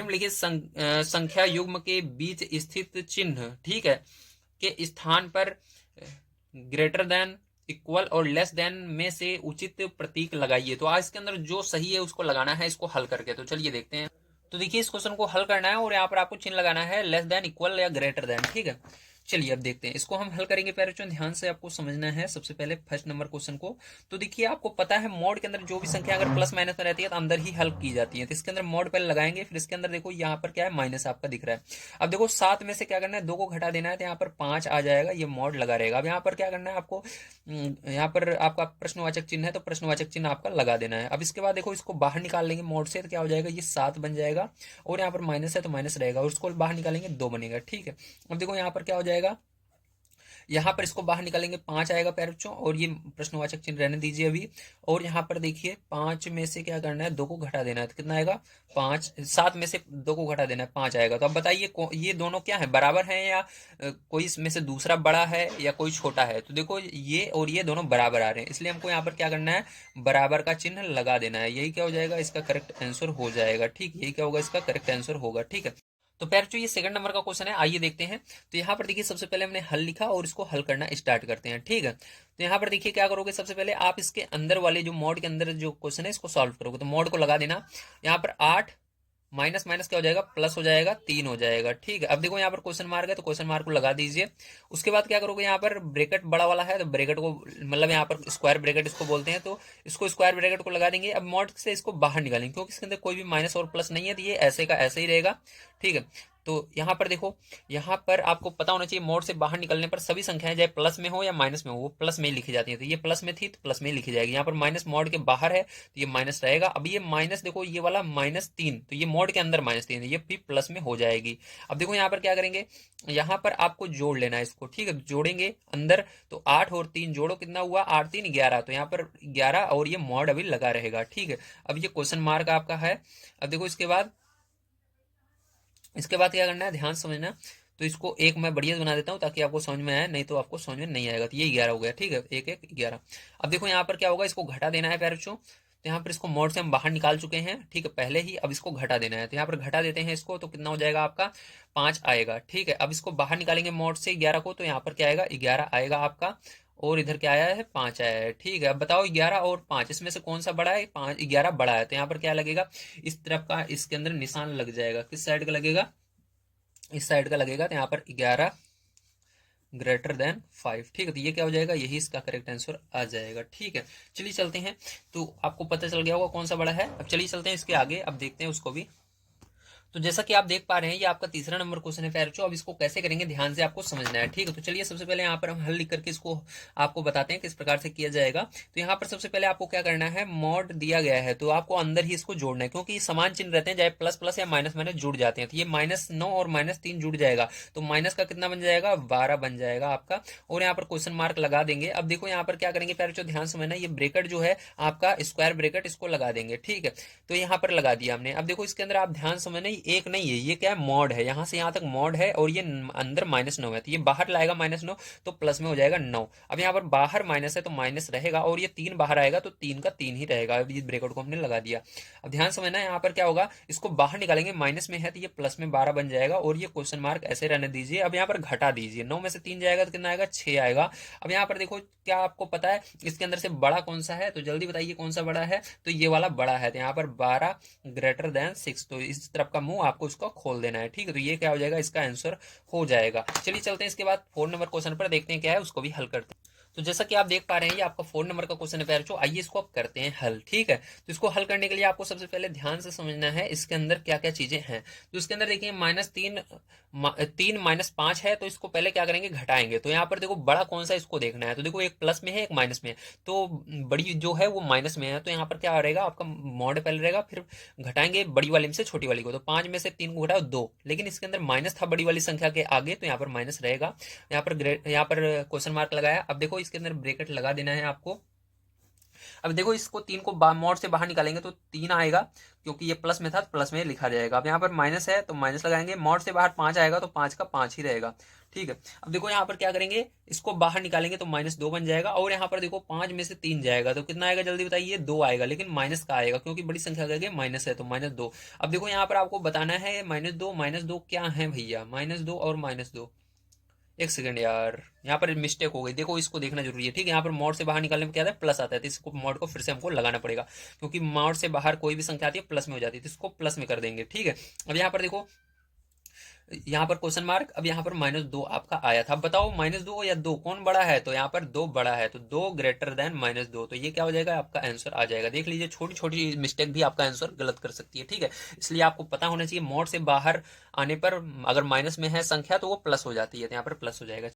निम्नलिखित संख्या युग्म के बीच स्थित चिन्ह, ठीक है, के स्थान पर ग्रेटर देन, इक्वल और लेस देन में से उचित प्रतीक लगाइए। तो आज इसके अंदर जो सही है उसको लगाना है इसको हल करके। तो चलिए देखते हैं। तो देखिए इस क्वेश्चन को हल करना है और यहाँ पर आपको चिन्ह लगाना है लेस देन, इक्वल या ग्रेटर देन, ठीक है। चलिए अब देखते हैं इसको हम हल करेंगे। पैरों ध्यान से आपको समझना है सबसे पहले फर्स्ट नंबर क्वेश्चन को। तो देखिए आपको पता है मोड के अंदर जो भी संख्या अगर प्लस माइनस में रहती है तो अंदर ही हल की जाती है। तो इसके अंदर मोड पहले लगाएंगे, फिर इसके अंदर देखो यहाँ पर क्या है, माइनस आपका दिख रहा है। अब देखो 7 में से क्या करना है, 2 को घटा देना है, तो यहाँ पर 5 आ जाएगा, ये मोड लगा रहेगा। अब यहाँ पर क्या करना है आपको, यहाँ पर आपका प्रश्नवाचक चिन्ह है तो प्रश्नवाचक चिन्ह आपका लगा देना है। अब इसके बाद देखो इसको बाहर निकाल लेंगे मोड से, तो क्या हो जाएगा, ये 7 बन जाएगा, और यहाँ पर माइनस है तो माइनस रहेगा, और उसको बाहर निकालेंगे 2 बनेगा, ठीक है। अब देखो यहाँ पर क्या हो जाएगा, यहाँ पर इसको बाहर निकालेंगे 5 आएगा पैर बच्चों, और ये प्रश्नवाचक चिन्ह रहने दीजिए अभी। और यहाँ पर देखिए 5 में से क्या करना है, 2 को घटा देना है, तो कितना आएगा 5। 7 में से 2 को घटा देना है, 5 आएगा। तो अब बताइए ये दोनों क्या है, बराबर हैं या कोई इसमें से दूसरा बड़ा है या कोई छोटा है। तो देखो ये और ये दोनों बराबर आ रहे हैं, इसलिए हमको यहाँ पर क्या करना है, बराबर का चिन्ह लगा देना है। यही क्या हो जाएगा, इसका करेक्ट आंसर हो जाएगा, ठीक। यही क्या होगा, इसका करेक्ट आंसर होगा, ठीक है। तो पैर जो ये सेकंड नंबर का क्वेश्चन है, आइए देखते हैं। तो यहाँ पर देखिए सबसे पहले हमने हल लिखा और इसको हल करना स्टार्ट करते हैं, ठीक है। तो यहाँ पर देखिए क्या करोगे, सबसे पहले आप इसके अंदर वाले जो मोड के अंदर जो क्वेश्चन है इसको सॉल्व करोगे। तो मोड को लगा देना, यहाँ पर 8 माइनस माइनस क्या हो जाएगा, प्लस हो जाएगा, 3 हो जाएगा, ठीक है। अब देखो यहाँ पर क्वेश्चन मार्क है तो क्वेश्चन मार्क को लगा दीजिए। उसके बाद क्या करोगे, यहाँ पर ब्रैकेट बड़ा वाला है तो ब्रैकेट को, मतलब यहाँ पर स्क्वायर ब्रैकेट इसको बोलते हैं, तो इसको स्क्वायर ब्रैकेट को लगा देंगे। अब मॉड से इसको बाहर निकालेंगे क्योंकि इसके अंदर कोई भी माइनस और प्लस नहीं है, तो ये ऐसे का ऐसे ही रहेगा, ठीक है। तो यहाँ पर देखो, यहाँ पर आपको पता होना चाहिए मोड से बाहर निकलने पर सभी संख्याएं चाहे प्लस में हो या माइनस में हो वो प्लस में ही लिखी जाती है। तो ये प्लस में थी तो प्लस में ही लिखी जाएगी। यहाँ पर माइनस मोड के बाहर है तो ये माइनस रहेगा। अब ये माइनस देखो, ये वाला -3, तो ये मोड के अंदर -3 है, ये भी प्लस में हो जाएगी। अब देखो यहाँ पर क्या करेंगे, यहाँ पर आपको जोड़ लेना है इसको, ठीक है। जोड़ेंगे अंदर, तो 8 और 3 जोड़ो, कितना हुआ, 8 3 11, तो यहाँ पर 11 और ये मोड अभी लगा रहेगा, ठीक है। अब ये क्वेश्चन मार्क आपका है। अब देखो इसके बाद क्या करना है, ध्यान समझना। तो इसको एक मैं बढ़िया बना देता हूँ ताकि आपको समझ में आए, नहीं तो आपको समझ में नहीं आएगा। तो ये 11 हो गया, ठीक है, 1 1 11। अब देखो यहाँ पर क्या होगा, इसको घटा देना है प्यारे बच्चों। तो यहाँ पर इसको मोड से हम बाहर निकाल चुके हैं, ठीक है, पहले ही। अब इसको घटा देना है, तो यहाँ पर घटा देते हैं इसको, तो कितना हो जाएगा आपका 5 आएगा, ठीक है। अब इसको बाहर निकालेंगे मोड से 11 को, तो यहाँ पर क्या आएगा, 11 आएगा आपका, और इधर क्या आया है, 5 आया है, ठीक है। अब बताओ 11 और 5 इसमें से कौन सा बड़ा है, 5 11 बड़ा है, तो यहाँ पर क्या लगेगा, इस तरफ का इसके अंदर निशान लग जाएगा। किस साइड का लगेगा, इस साइड का लगेगा। तो यहाँ पर 11 ग्रेटर देन 5, ठीक है। तो ये क्या हो जाएगा, यही इसका करेक्ट आंसर आ जाएगा, ठीक है। चलिए चलते हैं। तो आपको पता चल गया होगा कौन सा बड़ा है। अब चलिए चलते हैं इसके आगे, अब देखते हैं उसको भी। तो जैसा कि आप देख पा रहे हैं ये आपका तीसरा नंबर क्वेश्चन है पैरचो। अब इसको कैसे करेंगे ध्यान से आपको समझना है, ठीक है। तो चलिए सबसे पहले यहाँ पर हम हल लिख करके इसको आपको बताते हैं किस प्रकार से किया जाएगा। तो यहाँ पर सबसे पहले आपको क्या करना है, मॉड दिया गया है तो आपको अंदर ही इसको जोड़ना है, क्योंकि समान चिन्ह रहते हैं, चाहे प्लस प्लस या माइनस माइनस जुड़ जाते हैं। तो ये -9 और -3 जुड़ जाएगा, तो माइनस का कितना बन जाएगा, 12 बन जाएगा आपका। और यहाँ पर क्वेश्चन मार्क लगा देंगे। अब देखो यहाँ पर क्या करेंगे पैरचो, ध्यान समझना, ये ब्रेकेट जो है आपका स्क्वायर ब्रेकेट, इसको लगा देंगे, ठीक है। तो यहाँ पर लगा दिया हमने। अब देखो इसके अंदर आप ध्यान समझना, एक नहीं है, ये क्या है, मॉड है, यहाँ से यहाँ तक मॉड है, और ये अंदर -9 है, तो ये बाहर लाएगा -9 तो प्लस में हो जाएगा 9। अब यहाँ पर बाहर माइनस है तो माइनस रहेगा, और ये 3 बाहर आएगा तो 3 का 3 ही रहेगा। अब ये ब्रेकेट को हमने लगा दिया। अब ध्यान समझना, यहाँ पर क्या होगा, इसको बाहर निकालेंगे, माइनस में है तो ये प्लस में 12 बन जाएगा, और ये क्वेश्चन मार्क ऐसे रहने दीजिए। अब यहाँ पर घटा दीजिए, 9 में से 3 जाएगा तो कितना आएगा, 6 आएगा। अब यहाँ पर देखो क्या आपको पता है इसके अंदर से बड़ा कौन सा है, तो जल्दी बताइए कौन सा बड़ा है। तो ये वाला बड़ा है, तो यहाँ पर 12 ग्रेटर देन 6, तो इस तरफ का मुंह आपको इसको खोल देना है, ठीक है। तो ये क्या हो जाएगा, इसका आंसर हो जाएगा। चलिए चलते हैं इसके बाद 4 नंबर क्वेश्चन पर, देखते हैं क्या है, उसको भी हल करते हैं। तो जैसा कि आप देख पा रहे हैं ये आपका 4 नंबर का क्वेश्चन है पैरचो। आइए इसको आप करते हैं हल, ठीक है। तो इसको हल करने के लिए आपको सबसे पहले ध्यान से समझना है इसके अंदर क्या क्या चीजें हैं। तो इसके अंदर देखिए -3 -5 है, तो इसको पहले क्या करेंगे, घटाएंगे। तो यहाँ पर देखो बड़ा कौन सा इसको देखना है, तो देखो एक प्लस में है एक माइनस में है, तो बड़ी जो है वो माइनस में है, तो यहाँ पर क्या रहेगा आपका मॉड पहले रहेगा, फिर घटाएंगे बड़ी वाली में से छोटी वाली को। तो 5 में से 3 को घटाओ 2, लेकिन इसके अंदर माइनस था बड़ी वाली संख्या के आगे, तो यहाँ पर माइनस रहेगा। यहाँ पर क्वेश्चन मार्क लगाया। अब देखो इसके अंदर ब्रैकेट लगा देना है आपको। अब देखो इसको 3 को मॉड से बाहर निकालेंगे तो 3 आएगा, क्योंकि ये प्लस में था तो प्लस में लिखा जाएगा। अब यहाँ पर माइनस है तो माइनस लगाएंगे, मॉड से बाहर 5 आएगा तो 5 का 5 ही रहेगा, ठीक है। अब देखो यहाँ पर क्या करेंगे, इसको बाहर निकालेंगे तो -2 बन जाएगा, और यहाँ पर देखो 5 में से 3 जाएगा तो कितना आएगा जल्दी बताइए, 2 आएगा, लेकिन माइनस का आएगा क्योंकि बड़ी संख्या करके माइनस है तो -2। अब देखो यहाँ पर आपको बताना है -2 क्या है भैया, -2 और -2। एक सेकंड यार, यहाँ पर मिस्टेक हो गई, देखो इसको देखना जरूरी है, ठीक है। यहाँ पर मॉड से बाहर निकालने में क्या आता है, प्लस आता है, तो इसको मॉड को फिर से हमको लगाना पड़ेगा, क्योंकि मॉड से बाहर कोई भी संख्या आती है प्लस में हो जाती है, तो इसको प्लस में कर देंगे, ठीक है। अब यहाँ पर देखो, यहाँ पर क्वेश्चन मार्क, अब यहाँ पर -2 आपका आया था, अब बताओ -2 या 2 कौन बड़ा है, तो यहाँ पर 2 बड़ा है, तो 2 ग्रेटर देन -2, तो ये क्या हो जाएगा, आपका आंसर आ जाएगा। देख लीजिए, छोटी छोटी मिस्टेक भी आपका आंसर गलत कर सकती है, ठीक है। इसलिए आपको पता होना चाहिए, मोड से बाहर आने पर अगर माइनस में है संख्या तो वो प्लस हो जाती है, तो यहाँ पर प्लस हो जाएगा।